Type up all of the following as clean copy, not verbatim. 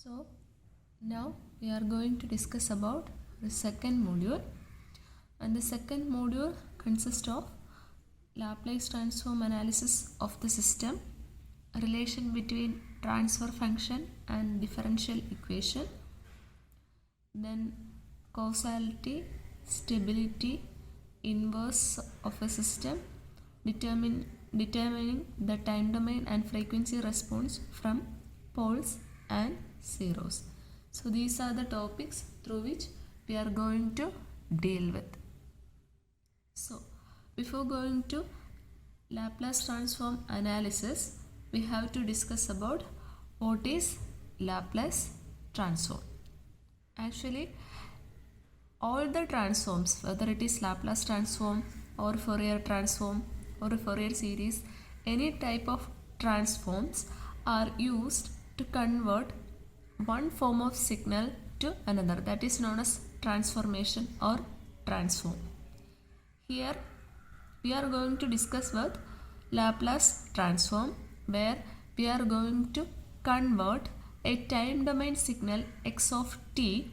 So now we are going to discuss about the second module, and the second module consists of Laplace transform analysis of the system, a relation between transfer function and differential equation, then causality, stability, inverse of a system, determining the time domain and frequency response from poles and zeros. So these are the topics through which we are going to deal with. So before going to Laplace transform analysis, we have to discuss about what is Laplace transform. Actually, all the transforms, whether it is Laplace transform or Fourier transform or a Fourier series, any type of transforms are used to convert one form of signal to another. That is known as transformation or transform. Here we are going to discuss with Laplace transform, where we are going to convert a time domain signal x of t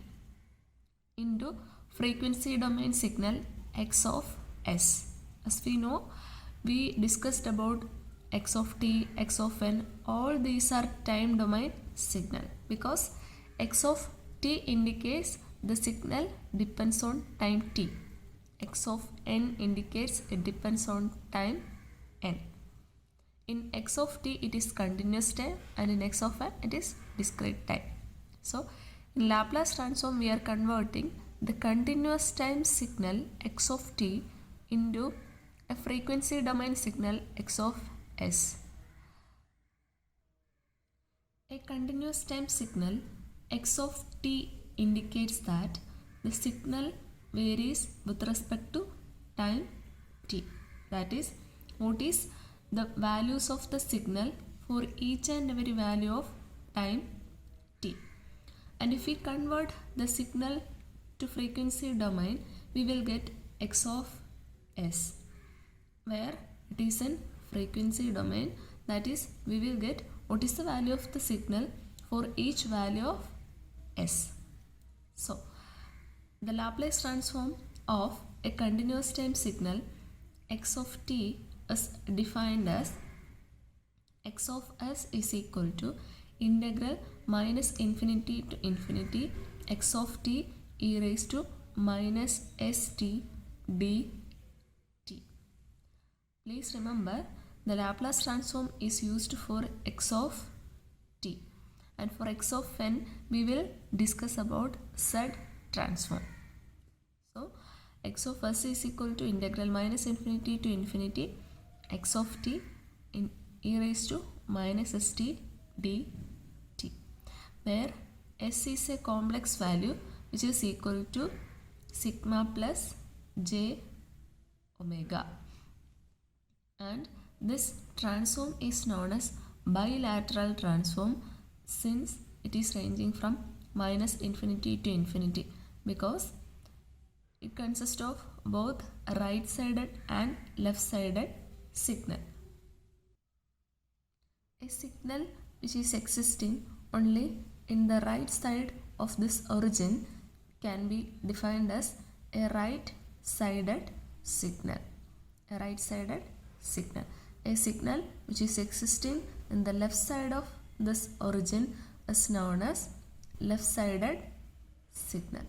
into frequency domain signal x of s. As we know, we discussed about x of t, x of n, all these are time domain signal because x of t indicates the signal depends on time t. X of n indicates it depends on time n. In x of t it is continuous time, and in x of n it is discrete time. So in Laplace transform we are converting the continuous time signal x of t into a frequency domain signal x of s. A continuous time signal x of t indicates that the signal varies with respect to time t. That is, what is the values of the signal for each and every value of time t. And if we convert the signal to frequency domain, we will get x of s, where it is in frequency domain. That is, we will get what is the value of the signal for each value of s. So the Laplace transform of a continuous time signal x of t is defined as x of s is equal to integral minus infinity to infinity x of t e raised to minus st dt. Please remember, the Laplace transform is used for x of t, and for x of n we will discuss about z transform. So x of s is equal to integral minus infinity to infinity x of t in e raised to minus st dt, where s is a complex value which is equal to sigma plus j omega, and this transform is known as bilateral transform since it is ranging from minus infinity to infinity, because it consists of both right-sided and left-sided signal. A signal which is existing only in the right side of this origin can be defined as a right-sided signal. A right-sided signal. A signal which is existing in the left side of this origin is known as left-sided signal,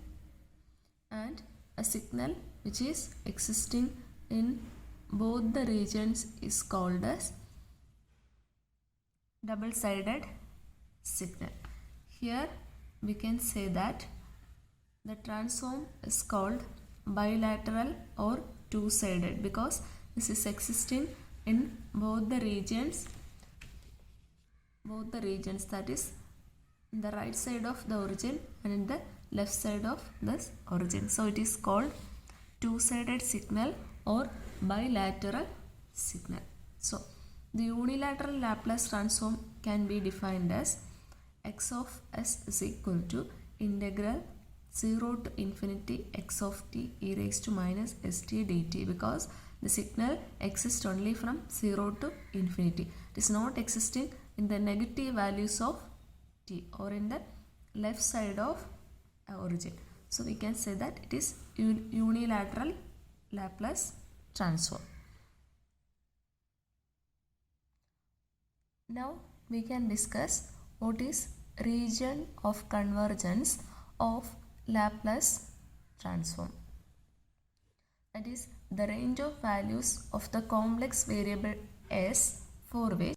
and a signal which is existing in both the regions is called as double-sided signal. Here we can say that the transform is called bilateral or two-sided because this is existing in both the regions, that is in the right side of the origin and in the left side of this origin. So it is called two-sided signal or bilateral signal. So the unilateral Laplace transform can be defined as x of s is equal to integral 0 to infinity x of t e raised to minus st dt, because the signal exists only from 0 to infinity. It is not existing in the negative values of t or in the left side of origin. So we can say that it is unilateral Laplace transform. Now we can discuss what is region of convergence of Laplace transform. That is the range of values of the complex variable s for which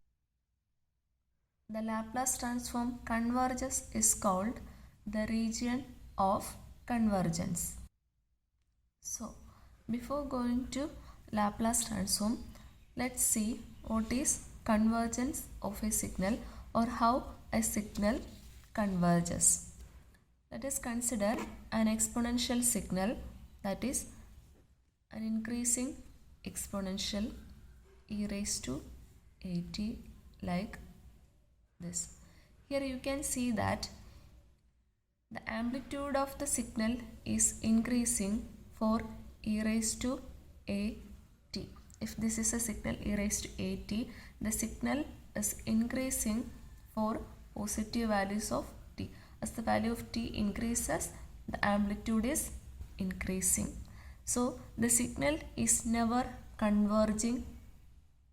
the Laplace transform converges is called the region of convergence. So, before going to Laplace transform, let's see what is convergence of a signal or how a signal converges. Let us consider an exponential signal, that is an increasing exponential e raised to at like this. Here you can see that the amplitude of the signal is increasing for e raised to at. If this is a signal e raised to at, the signal is increasing for positive values of t. As the value of t increases, the amplitude is increasing. So the signal is never converging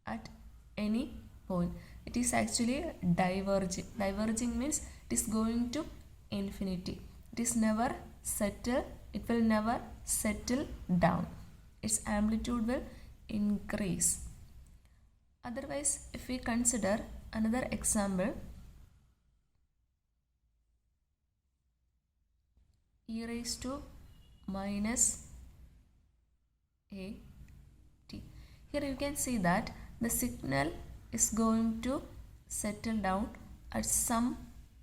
at any point. It is actually diverging. Diverging means it is going to infinity. It is never settle. It will never settle down. Its amplitude will increase. Otherwise, if we consider another example, e raised to minus a t. Here you can see that the signal is going to settle down at some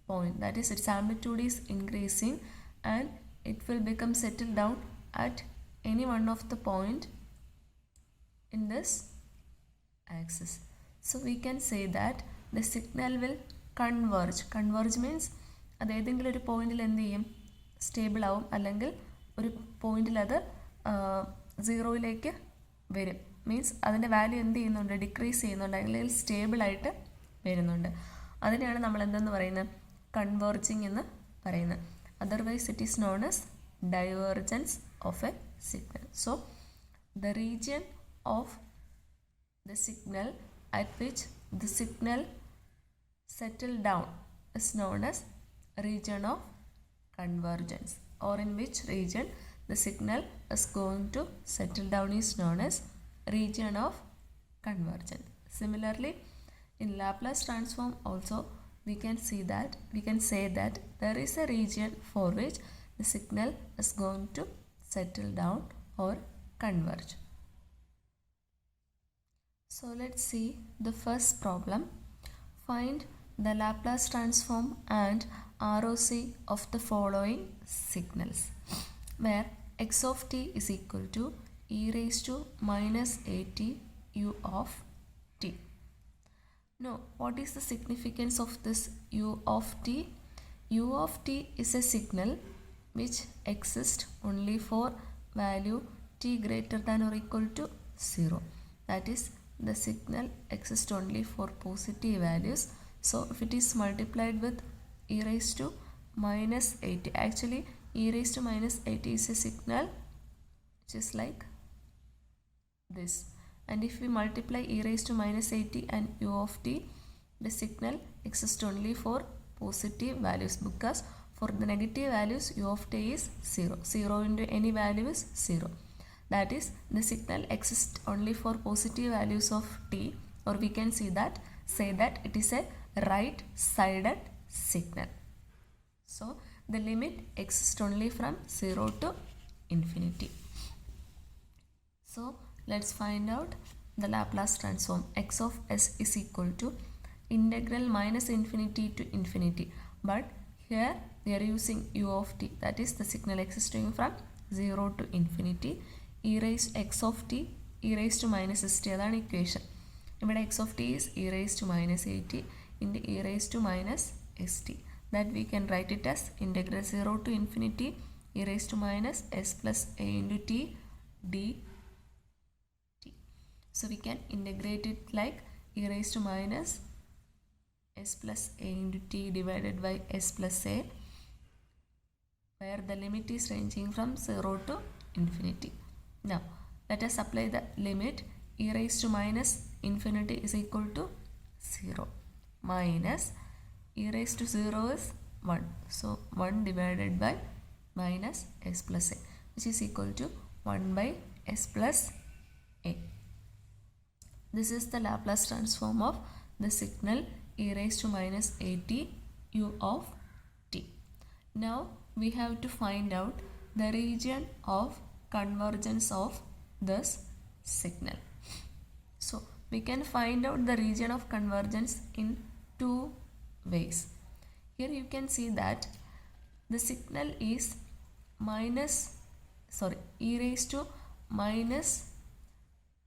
point, that is its amplitude is increasing and it will become settled down at any one of the point in this axis. So we can say that the signal will converge. Converge means അത് ഏതെങ്കിലും ഒരു പോയിന്റിൽ എന്ത് ചെയ്യും, stable ആവും, അല്ലെങ്കിൽ ഒരു പോയിന്റിൽ അത് സീറോയിലേക്ക് വരും. മീൻസ് അതിൻ്റെ വാല്യൂ എന്ത് ചെയ്യുന്നുണ്ട്, ഡിക്രീസ് ചെയ്യുന്നുണ്ട്, അല്ലെങ്കിൽ സ്റ്റേബിളായിട്ട് വരുന്നുണ്ട്. അതിനെയാണ് നമ്മൾ എന്തെന്ന് പറയുന്നത്, കൺവേർജിങ് എന്ന് പറയുന്നത്. Otherwise it is known as divergence of A signal. So the region of the signal at which the signal settle down is known as region of convergence, or in which region the signal is going to settle down is known as region of convergence. Similarly, in Laplace transform also we can say that there is a region for which the signal is going to settle down or converge. So let's see the first problem. Find the Laplace transform and ROC of the following signals, where x of t is equal to e raised to minus at u of t. Now, what is the significance of this u of t? U of t is a signal which exists only for value t greater than or equal to 0. That is, the signal exists only for positive values. So if it is multiplied with e raised to minus 80, actually e raised to minus 80 is a signal which is like this, and if we multiply e raised to minus 80 and u of t, the signal exists only for positive values, because for the negative values u of t is 0. 0 into any value is 0. That is, the signal exists only for positive values of t, or we can say that it is a right-sided signal. So the limit exists only from 0 to infinity. So let's find out the Laplace transform. X of s is equal to integral minus infinity to infinity, but here we are using u of t, that is the signal existing from 0 to infinity. e raised x of t e raised to minus st, അതാണ് equation. ഇവിടെ x of t is e raised to minus at into e raised to minus st. That we can write it as integral 0 to infinity e raised to minus s plus a into t dt. So we can integrate it like e raised to minus s plus a into t divided by s plus a where the limit is ranging from 0 to infinity. Now, let us apply the limit e raised to minus infinity is equal to 0 minus e raised to 0 is 1. So, 1 divided by minus s plus a, which is equal to 1 by s plus a. This is the Laplace transform of the signal e raised to minus at u of t. Now we have to find out the region of convergence of this signal. So we can find out the region of convergence in two ways. Here you can see that the signal is e raised to minus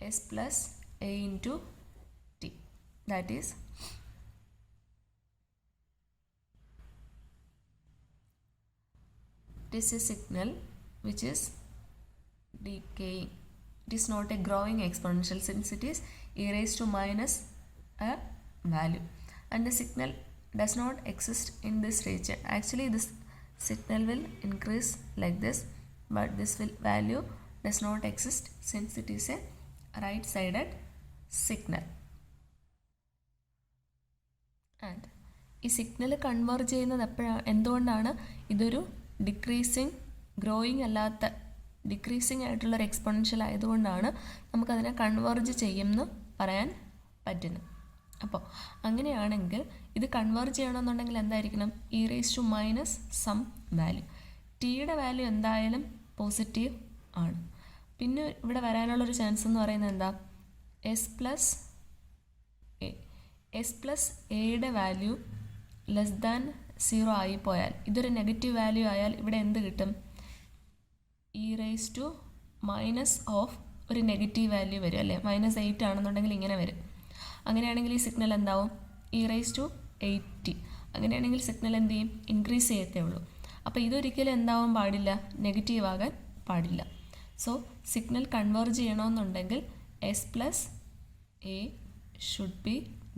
s plus a into t. That is it is a signal which is decaying. It is not a growing exponential since it is e raised to minus a value, and the signal does not exist in this region. Actually this signal will increase like this, but this value does not exist since it is a right sided signal. And ഈ signal converge ചെയ്യുന്നത് എന്തുകൊണ്ടാണ്? ഇതൊരു decreasing ആയിട്ടുള്ളൊരു exponential ആയതുകൊണ്ടാണ് നമുക്കതിനെ converge ചെയ്യുമെന്ന് പറയാൻ പറ്റുന്നത്. അപ്പോൾ അങ്ങനെയാണെങ്കിൽ ഇത് കൺവേർജ് ചെയ്യണമെന്നുണ്ടെങ്കിൽ എന്തായിരിക്കണം? E raise to minus some value. ടിയുടെ വാല്യൂ എന്തായാലും പോസിറ്റീവ് ആണ്. പിന്നെ ഇവിടെ വരാനുള്ളൊരു ചാൻസ് എന്ന് പറയുന്നത് എന്താ? എസ് പ്ലസ് എയുടെ വാല്യൂ ലെസ് ദാൻ 0 ആയിപ്പോയാൽ, ഇതൊരു നെഗറ്റീവ് വാല്യൂ ആയാൽ ഇവിടെ എന്ത് കിട്ടും? E raise to minus of ഒരു നെഗറ്റീവ് വാല്യൂ വരും അല്ലേ? -8 ആണെന്നുണ്ടെങ്കിൽ ഇങ്ങനെ വരും. അങ്ങനെയാണെങ്കിൽ ഈ സിഗ്നൽ എന്താവും? E raise to 80. അങ്ങനെയാണെങ്കിൽ സിഗ്നൽ എന്ത് ചെയ്യും? ഇൻക്രീസ് ചെയ്യത്തേ ഉള്ളൂ. അപ്പോൾ ഇതൊരിക്കലും എന്താവാൻ പാടില്ല? നെഗറ്റീവ് ആകാൻ പാടില്ല. സോ സിഗ്നൽ കൺവേർജ് ചെയ്യണമെന്നുണ്ടെങ്കിൽ S plus A should be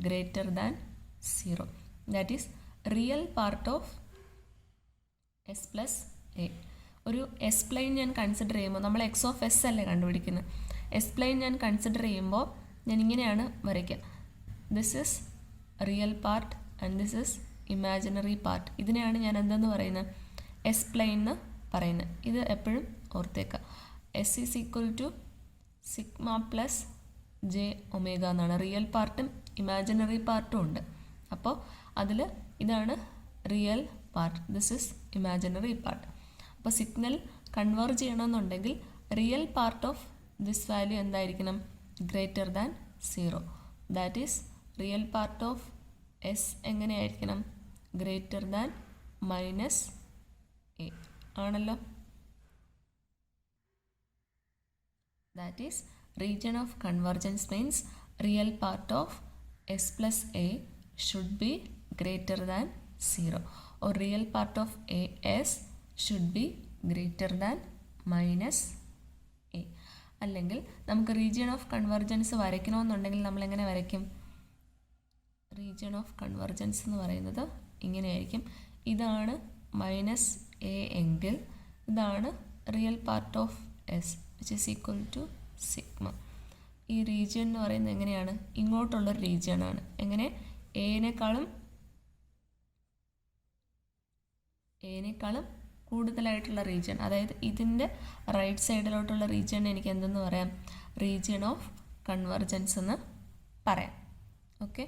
greater than 0. That is real part of S plus A. ഒരു എസ് പ്ലെയിൻ ഞാൻ കൺസിഡർ ചെയ്യുമ്പോൾ, നമ്മൾ എക്സ് ഓഫ് എസ് അല്ലേ കണ്ടുപിടിക്കുന്നത്. എസ് പ്ലെയിൻ ഞാൻ കൺസിഡർ ചെയ്യുമ്പോൾ ഞാൻ ഇങ്ങനെയാണ് വരയ്ക്കുക. This is real part and this is imaginary part. ഇതിനെയാണ് ഞാൻ എന്തെന്ന് പറയുന്നത്? എസ് പ്ലെയിൻ എന്ന് പറയുന്നത്. ഇത് എപ്പോഴും ഓർത്തേക്കുക. S is equal to sigma plus j omega എന്നാണ്. റിയൽ പാർട്ടും ഇമാജിനറി പാർട്ടും ഉണ്ട്. അപ്പോൾ അതിൽ ഇതാണ് real part, this is imaginary part. അപ്പോൾ സിഗ്നൽ കൺവേർജ് ചെയ്യണമെന്നുണ്ടെങ്കിൽ real part of this value എന്തായിരിക്കണം? Greater than 0. That is real part of s എങ്ങനെയായിരിക്കണം? ഗ്രേറ്റർ ദാൻ മൈനസ് എ ആണല്ലോ. That is region of convergence means real part of s plus a should be greater than 0, or real part of as should be greater than minus a. അല്ലെങ്കിൽ നമുക്ക് region of convergence വരയ്ക്കണമെന്നുണ്ടെങ്കിൽ നമ്മൾ എങ്ങനെ വരയ്ക്കും? Region of convergence എന്ന് പറയുന്നത് ഇങ്ങനെയായിരിക്കും. ഇതാണ് minus a എങ്കിൽ ഇതാണ് real part of s which is equal to sigma. ഈ റീജിയൻ എന്ന് പറയുന്നത് എങ്ങനെയാണ്? ഇങ്ങോട്ടുള്ളൊരു റീജിയനാണ്. എങ്ങനെ? എനേക്കാളും കൂടുതലായിട്ടുള്ള റീജിയൻ, അതായത് ഇതിൻ്റെ റൈറ്റ് സൈഡിലോട്ടുള്ള റീജിയൻ എനിക്ക് എന്തെന്ന് പറയാം? റീജിയൻ ഓഫ് കൺവെർജൻസ് എന്ന് പറയാം. ഓക്കെ.